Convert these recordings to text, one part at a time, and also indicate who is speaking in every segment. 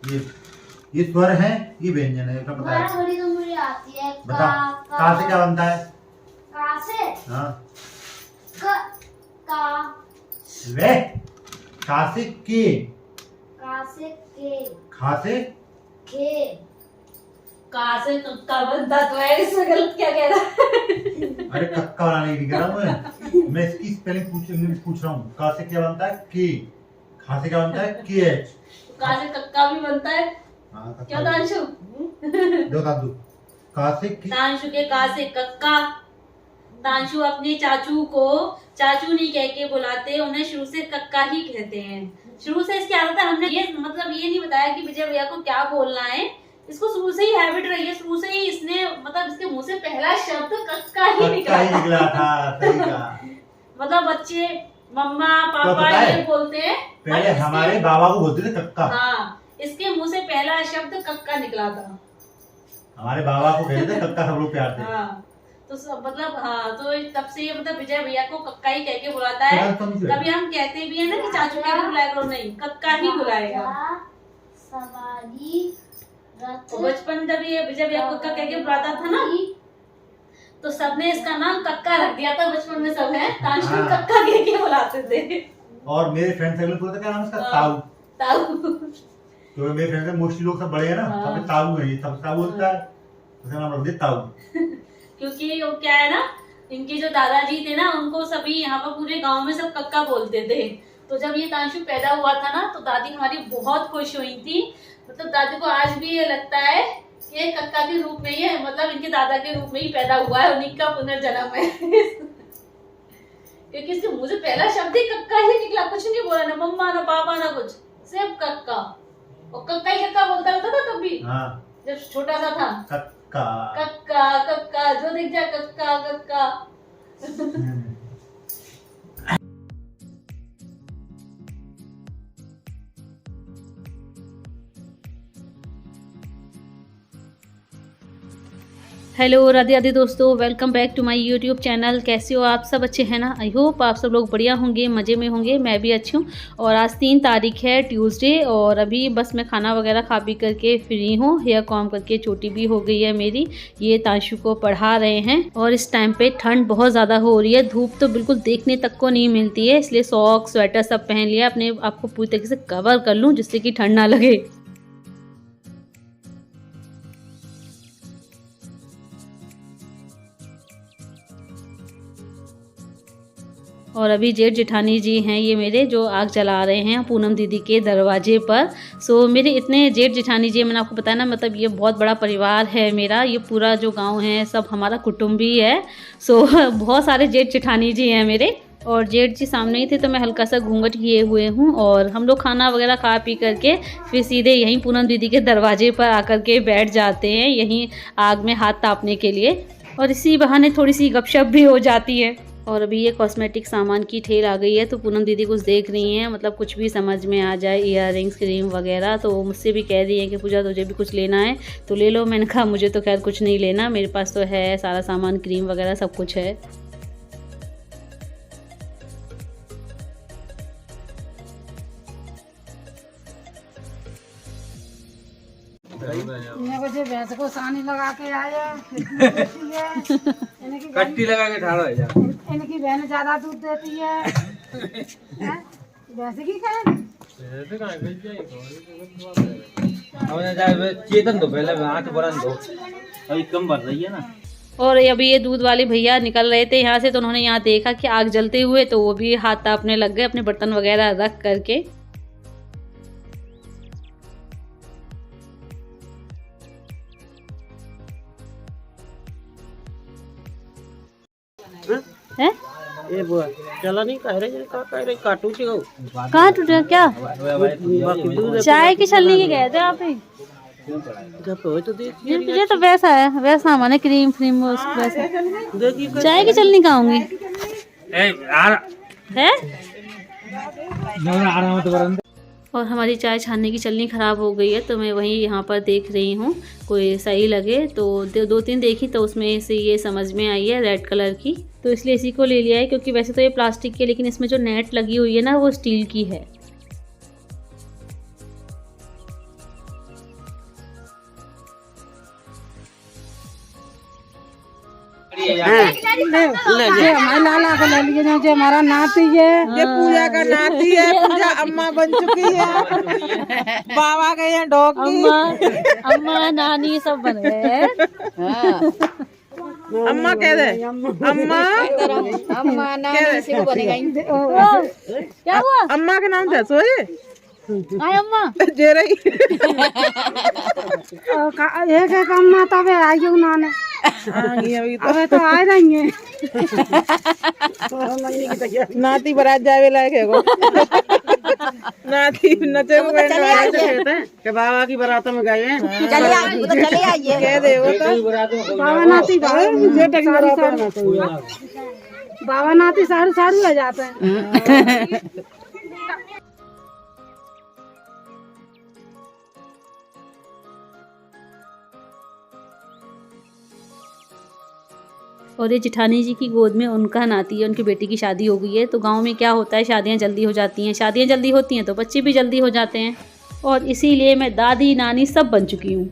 Speaker 1: ये स्वर है, ये व्यंजन है, पता है?
Speaker 2: बड़ी तो मुझे आती है।
Speaker 1: बता, का से क्या बनता है?
Speaker 2: का से
Speaker 1: हाँ
Speaker 2: का
Speaker 1: वे, का से के,
Speaker 2: का से के,
Speaker 1: खा से
Speaker 2: के,
Speaker 3: का से कक्का बनता तो है, इसमें गलत क्या कह रहा है?
Speaker 1: अरे कक्का बनाने की कह रहा हूँ मैं इसकी स्पेलिंग पूछ रहा हूँ। का से क्या बनता है? के। खा से क्या बनता है? के एच।
Speaker 3: का से कक्का भी बनता है।
Speaker 1: हाँ,
Speaker 3: क्यों दांशु?
Speaker 1: दो दादू। का से के,
Speaker 3: दांशु के का से कक्का। दांशु अपने चाचू को चाचू नहीं कह के बुलाते, उन्हें शुरू से कक्का ही कहते हैं। शुरू से इसकी आदत है। हमने ये मतलब ये नहीं बताया कि विजय भैया को क्या बोलना है, इसको शुरू से ही हैबिट रही है। शुरू से ही इसने मतलब इसके मुंह से पहला शब्द कक्का ही निकला
Speaker 1: था। सही कहा।
Speaker 3: मतलब बच्चे मम्मा
Speaker 1: तो
Speaker 3: पापा
Speaker 1: पता है,
Speaker 3: ये बोलते हैं,
Speaker 1: पहले हमारे बाबा को बोलते थे कक्का।
Speaker 3: हाँ, इसके मुंह से पहला शब्द कक्का निकला था।
Speaker 1: हमारे बाबा को कहते थे कक्का, सब लोग प्यार से।
Speaker 3: हाँ, तो सब मतलब हाँ, तो तब से ये मतलब विजय भैया को कक्का ही कह के बुलाता है। कभी हम कहते भी है ना कि चाचू कह के बुलाया करो, नहीं, कक्का ही बुलाएगा।
Speaker 2: सवारी रथ।
Speaker 3: बचपन जब ये विजय भैया को कक्का कह के बुलाता था ना, तो सबने इसका नाम कक्का रख दिया था। बचपन में सब है तांशु
Speaker 1: हाँ।
Speaker 3: कक्का कह के बुलाते थे।
Speaker 1: और मेरे फ्रेंड सर्कल बोलते क्या नाम है इसका? ताऊ।
Speaker 3: ताऊ।
Speaker 1: तो मेरे फ्रेंड से मोस्टली लोग सब बड़े हैं ना,
Speaker 3: हाँ।
Speaker 1: सब ताऊ है, ये सब ताऊ बोलता है, उसका नाम रख दिया ताऊ।
Speaker 3: क्योंकि वो क्या है ना, इनके जो दादाजी थे ना, उनको सभी यहाँ पर पूरे गांव में सब कक्का बोलते थे। तो जब ये तांशु पैदा हुआ था ना, तो दादी हमारी बहुत खुश हुई थी। मतलब दादी को आज भी ये लगता है कि ये कक्का के रूप में ही है, मतलब इनके दादा के रूप में ही पैदा हुआ है, उन्हीं का पुनर्जन्म है। क्योंकि इसके मुंह से पहला शब्द ही कक्का ही निकला, कुछ नहीं बोला, ना मम्मा ना पापा ना कुछ, सिर्फ कक्का। और कक्का ही कक्का बोलता रहता था तब भी,
Speaker 1: हाँ,
Speaker 3: जब छोटा सा था।
Speaker 1: कक्का।
Speaker 3: कक्का कक्का, जो दिख जाए कक्का कक्का। हेलो राधे राधे दोस्तों, welcome back to my YouTube channel. कैसे हो आप सब? अच्छे हैं ना? आई होप आप सब लोग बढ़िया होंगे, मज़े में होंगे। मैं भी अच्छी हूँ। और आज 3 तारीख है, ट्यूसडे, और अभी बस मैं खाना वगैरह खा पी करके फ्री हूँ। हेयर कॉम करके चोटी भी हो गई है मेरी। ये तांशु को पढ़ा रहे हैं, और इस टाइम पे ठंड बहुत ज़्यादा हो रही है। धूप तो बिल्कुल देखने तक को नहीं मिलती है, इसलिए सॉक्स स्वेटर सब पहन लिया, अपने आप को पूरी तरीके से कवर कर लूँ जिससे कि ठंड ना लगे। और अभी जेठ जेठानी जी हैं ये मेरे, जो आग जला रहे हैं पूनम दीदी के दरवाजे पर। सो मेरे इतने जेठ जेठानी जी, मैंने आपको बताया ना, मतलब ये बहुत बड़ा परिवार है मेरा। ये पूरा जो गांव है सब हमारा कुटुंब ही है। सो बहुत सारे जेठ जेठानी जी हैं मेरे। और जेठ जी सामने ही थे, तो मैं हल्का सा घूंघट किए हुए हूँ। और हम लोग खाना वगैरह खा पी करके फिर सीधे यहीं पूनम दीदी के दरवाजे पर आकर के बैठ जाते हैं, यहीं आग में हाथ तापने के लिए। और इसी बहाने थोड़ी सी गपशप भी हो जाती है। और अभी ये कॉस्मेटिक सामान की ठेल आ गई है, तो पूनम दीदी कुछ देख रही हैं, मतलब कुछ भी समझ में आ जाए, ईयर रिंग्स, क्रीम वगैरह। तो मुझसे भी कह रही हैं कि पूजा तुझे भी कुछ लेना है तो ले लो। मैंने कहा मुझे तो खैर कुछ नहीं लेना, मेरे पास तो है सारा सामान, क्रीम वगैरह सब कुछ है।
Speaker 4: भैंस को सानी लगा के आया,
Speaker 5: कट्टी लगा के ठाड़ा है जा।
Speaker 4: इनकी बहन ज्यादा दूध देती है। भैंस की कहें
Speaker 5: चेतन तो पहले हाथ बरन दो, अभी कम भर रही है ना।
Speaker 3: और अभी ये दूध वाले भैया निकल रहे थे यहाँ से, तो उन्होंने यहाँ देखा कि आग जलते हुए, तो वो भी हाथ तापने लग गए अपने बर्तन वगैरह रख करके। हैं?
Speaker 5: ये वो चला नहीं कह रहे काटू के गो
Speaker 3: कहाँ टूटा क्या? चाय की छलनी के गए थे आप ही?
Speaker 5: जब हो तो देख
Speaker 3: ये तो वैसा है, वैसा माने क्रीम फ्रीम वैसा। चाय की छलनी कहाँ होंगी? है? और हमारी चाय छानने की छलनी ख़राब हो गई है, तो मैं वहीं यहाँ पर देख रही हूँ, कोई सही लगे तो 2-3 देखी, तो उसमें से ये समझ में आई है रेड कलर की, तो इसलिए इसी को ले लिया है। क्योंकि वैसे तो ये प्लास्टिक की है, लेकिन इसमें जो नेट लगी हुई है ना, वो स्टील की है।
Speaker 4: ये हमारे लाला को ले लिए जो हमारा नाती है।
Speaker 5: ये पूजा का नाती है, पूजा अम्मा बन चुकी है, बाबा के यहाँ डॉगी,
Speaker 3: अम्मा नानी सब बन गए।
Speaker 5: अम्मा कह दे, अम्मा
Speaker 4: अम्मा नानी से बनेगा।
Speaker 3: क्या हुआ?
Speaker 5: अम्मा के नाम से सोए
Speaker 3: आय अम्मा
Speaker 5: जे रही
Speaker 4: एक अम्मा तब आई उन्होंने अबे तो आ रही है।
Speaker 5: नाती बारात जावे लायक है वो। नाती नचे हुए के बाबा की बारात में गए हैं।
Speaker 4: चले आइए
Speaker 5: कह दे वो तो
Speaker 4: बाबा नाती बाबा नाती सारू सारू ले जाते हैं।
Speaker 3: और ये जेठानी जी की गोद में उनका नाती है, उनकी बेटी की शादी हो गई है। तो गांव में क्या होता है, शादियां जल्दी हो जाती हैं, शादियां जल्दी होती हैं तो बच्चे भी जल्दी हो जाते हैं। और इसीलिए मैं दादी नानी सब बन चुकी हूँ।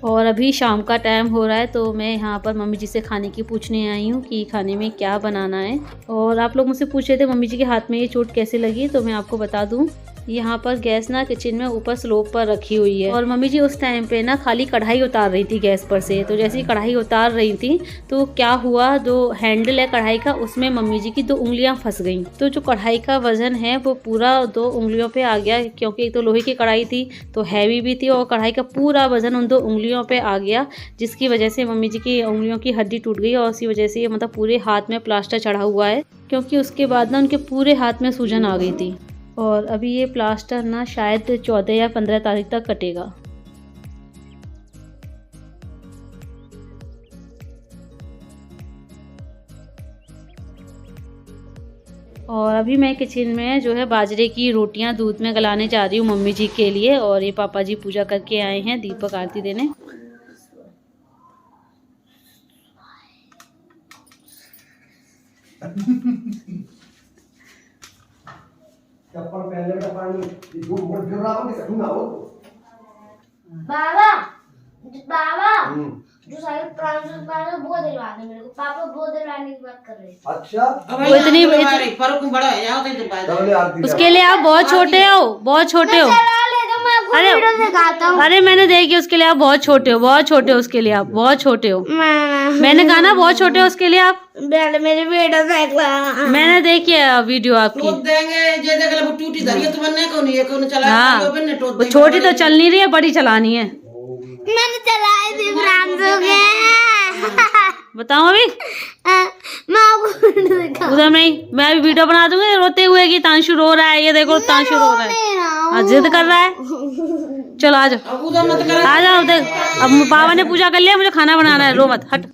Speaker 3: और अभी शाम का टाइम हो रहा है तो मैं यहाँ पर मम्मी जी से खाने की पूछने आई हूँ कि खाने में क्या बनाना है। और आप लोग मुझसे पूछ रहे थे मम्मी जी के हाथ में ये चोट कैसे लगी, तो मैं आपको बता दूँ यहाँ पर गैस ना किचन में ऊपर स्लोप पर रखी हुई है और मम्मी जी उस टाइम पे ना खाली कढ़ाई उतार रही थी गैस पर से। तो जैसे ही कढ़ाई उतार रही थी तो क्या हुआ, जो हैंडल है कढ़ाई का उसमें मम्मी जी की 2 उंगलियां फंस गईं। तो जो कढ़ाई का वजन है वो पूरा 2 उंगलियों पे आ गया, क्योंकि एक तो लोहे की कढ़ाई थी तो हैवी भी थी और कढ़ाई का पूरा वजन उन 2 उंगलियों पे आ गया, जिसकी वजह से मम्मी जी की उंगलियों की हड्डी टूट गई। और उसी वजह से ये मतलब पूरे हाथ में प्लास्टर चढ़ा हुआ है, क्योंकि उसके बाद ना उनके पूरे हाथ में सूजन आ गई थी। और अभी ये प्लास्टर ना शायद 14 या 15 तारीख तक कटेगा। और अभी मैं किचन में जो है बाजरे की रोटियां दूध में गलाने जा रही हूँ मम्मी जी के लिए। और ये पापा जी पूजा करके आए हैं दीपक आरती देने।
Speaker 2: बाबा बाबा जो साइड ट्रांसफर कर रहे वो दिलवा दे मेरे को। पापा वो दिलवाने की बात कर रहे हैं।
Speaker 6: अच्छा
Speaker 3: वो इतनी उसके लिए आप बहुत छोटे हो, बहुत छोटे हो। अरे अरे मैंने देखी उसके लिए आप बहुत छोटे हो, बहुत छोटे हो उसके लिए आप बहुत छोटे हो। मैंने कहा ना बहुत छोटे हो उसके लिए आप।
Speaker 2: मेरे बेटा से
Speaker 3: मैंने देखी है वीडियो आपकी। हाँ वो छोटी तो चल नहीं रही है, बड़ी चलानी है।
Speaker 2: मैंने चलाई थी फ्रांसो के।
Speaker 3: बताओ अभी उधर नहीं, मैं अभी वीडियो बना दूंगी रोते हुए कि तांशु रो रहा है। ये देखो तांशु रो रहा है, जिद कर रहा है। चलो आ जाओ आ जाओ। देख अब बाबा ने पूजा कर लिया, मुझे खाना बनाना है, रो मत, हट।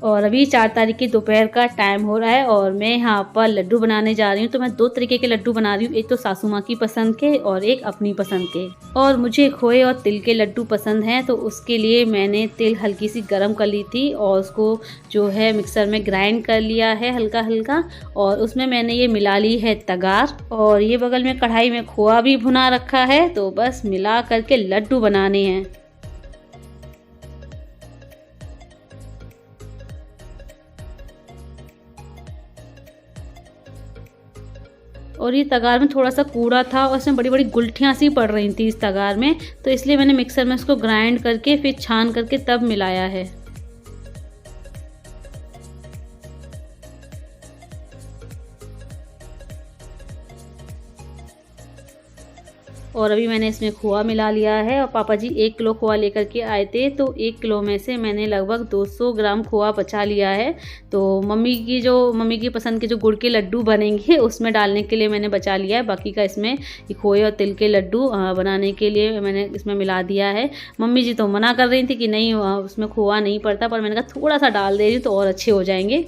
Speaker 3: और अभी 4 तारीख की दोपहर का टाइम हो रहा है और मैं यहाँ पर लड्डू बनाने जा रही हूँ। तो मैं 2 तरीके के लड्डू बना रही हूँ, एक तो सासू माँ की पसंद के और एक अपनी पसंद के। और मुझे खोए और तिल के लड्डू पसंद हैं, तो उसके लिए मैंने तिल हल्की सी गर्म कर ली थी और उसको जो है मिक्सर में ग्राइंड कर लिया है हल्का हल्का। और उसमें मैंने ये मिला ली है तगार और ये बगल में कढ़ाई में खोआ भी भुना रखा है। तो बस मिला करके लड्डू बनाने हैं। और ये तगार में थोड़ा सा कूड़ा था और इसमें बड़ी बड़ी गुलठियाँ सी पड़ रही थी इस तगार में, तो इसलिए मैंने मिक्सर में इसको ग्राइंड करके फिर छान करके तब मिलाया है। और अभी मैंने इसमें खोआ मिला लिया है और पापा जी 1 किलो खोआ लेकर के आए थे, तो 1 किलो में से मैंने लगभग 200 ग्राम खोआ बचा लिया है। तो मम्मी की पसंद के जो गुड़ के लड्डू बनेंगे उसमें डालने के लिए मैंने बचा लिया है। बाकी का इसमें खोए और तिल के लड्डू बनाने के लिए मैंने इसमें मिला दिया है। मम्मी जी तो मना कर रही थी कि नहीं उसमें खोआ नहीं पड़ता, पर मैंने कहा थोड़ा सा डाल दे रही तो और अच्छे हो जाएंगे।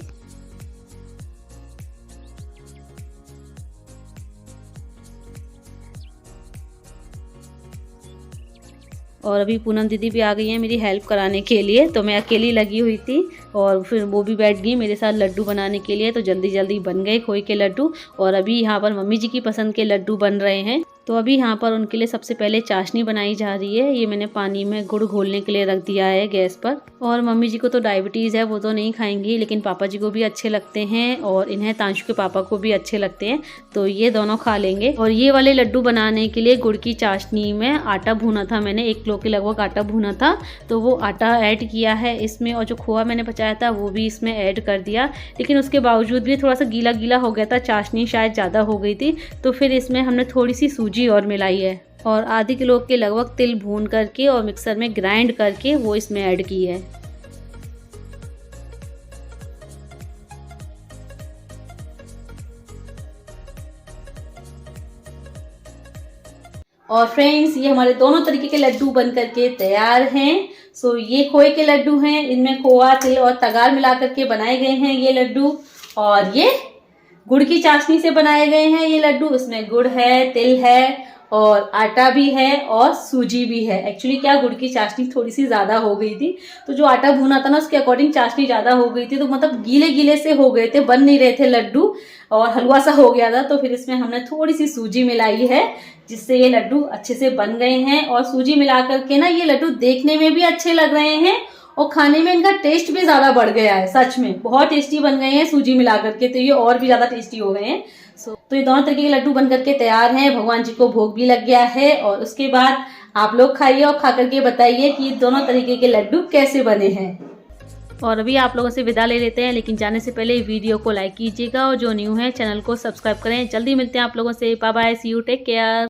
Speaker 3: और अभी पूनम दीदी भी आ गई हैं मेरी हेल्प कराने के लिए। तो मैं अकेली लगी हुई थी और फिर वो भी बैठ गई मेरे साथ लड्डू बनाने के लिए। तो जल्दी जल्दी बन गए खोए के लड्डू। और अभी यहाँ पर मम्मी जी की पसंद के लड्डू बन रहे हैं। तो अभी यहाँ पर उनके लिए सबसे पहले चाशनी बनाई जा रही है। ये मैंने पानी में गुड़ घोलने के लिए रख दिया है गैस पर। और मम्मी जी को तो डायबिटीज़ है, वो तो नहीं खाएंगी, लेकिन पापा जी को भी अच्छे लगते हैं और इन्हें तांशु के पापा को भी अच्छे लगते हैं, तो ये दोनों खा लेंगे। और ये वाले लड्डू बनाने के लिए गुड़ की चाशनी में आटा भूना था मैंने, 1 किलो के लगभग आटा भूना था। तो वो आटा ऐड किया है इसमें और जो खोआ मैंने पचाया था वो भी इसमें ऐड कर दिया। लेकिन उसके बावजूद भी थोड़ा सा गीला गीला हो गया था, चाशनी शायद ज़्यादा हो गई थी। तो फिर इसमें हमने थोड़ी सी सूजी और मिलाई है और आधे किलो के लगभग तिल भून करके और मिक्सर में ग्राइंड करके वो इसमें ऐड की है। और फ्रेंड्स, ये हमारे दोनों तरीके के लड्डू बन करके तैयार हैं। सो ये खोए के लड्डू हैं, इनमें खोआ, तिल और तगार मिला करके बनाए गए हैं ये लड्डू। और ये गुड़ की चाशनी से बनाए गए हैं ये लड्डू। इसमें गुड़ है, तिल है और आटा भी है और सूजी भी है। एक्चुअली क्या, गुड़ की चाशनी थोड़ी सी ज़्यादा हो गई थी, तो जो आटा भुना था ना उसके अकॉर्डिंग चाशनी ज़्यादा हो गई थी, तो मतलब गीले गीले से हो गए थे, बन नहीं रहे थे लड्डू और हलवा सा हो गया था। तो फिर इसमें हमने थोड़ी सी सूजी मिलाई है जिससे ये लड्डू अच्छे से बन गए हैं। और सूजी मिला करके ना ये लड्डू देखने में भी अच्छे लग रहे हैं और खाने में इनका टेस्ट भी ज़्यादा बढ़ गया है। सच में बहुत टेस्टी बन गए हैं सूजी मिला करके, तो ये और भी ज़्यादा टेस्टी हो गए हैं। तो ये दोनों तरीके के लड्डू बन करके तैयार हैं। भगवान जी को भोग भी लग गया है और उसके बाद आप लोग खाइए और खा करके बताइए कि ये दोनों तरीके के लड्डू कैसे बने हैं। और अभी आप लोगों से विदा ले लेते हैं, लेकिन जाने से पहले वीडियो को लाइक कीजिएगा और जो न्यू है चैनल को सब्सक्राइब करें। जल्दी मिलते हैं आप लोगों से। Bye bye, see you, take care.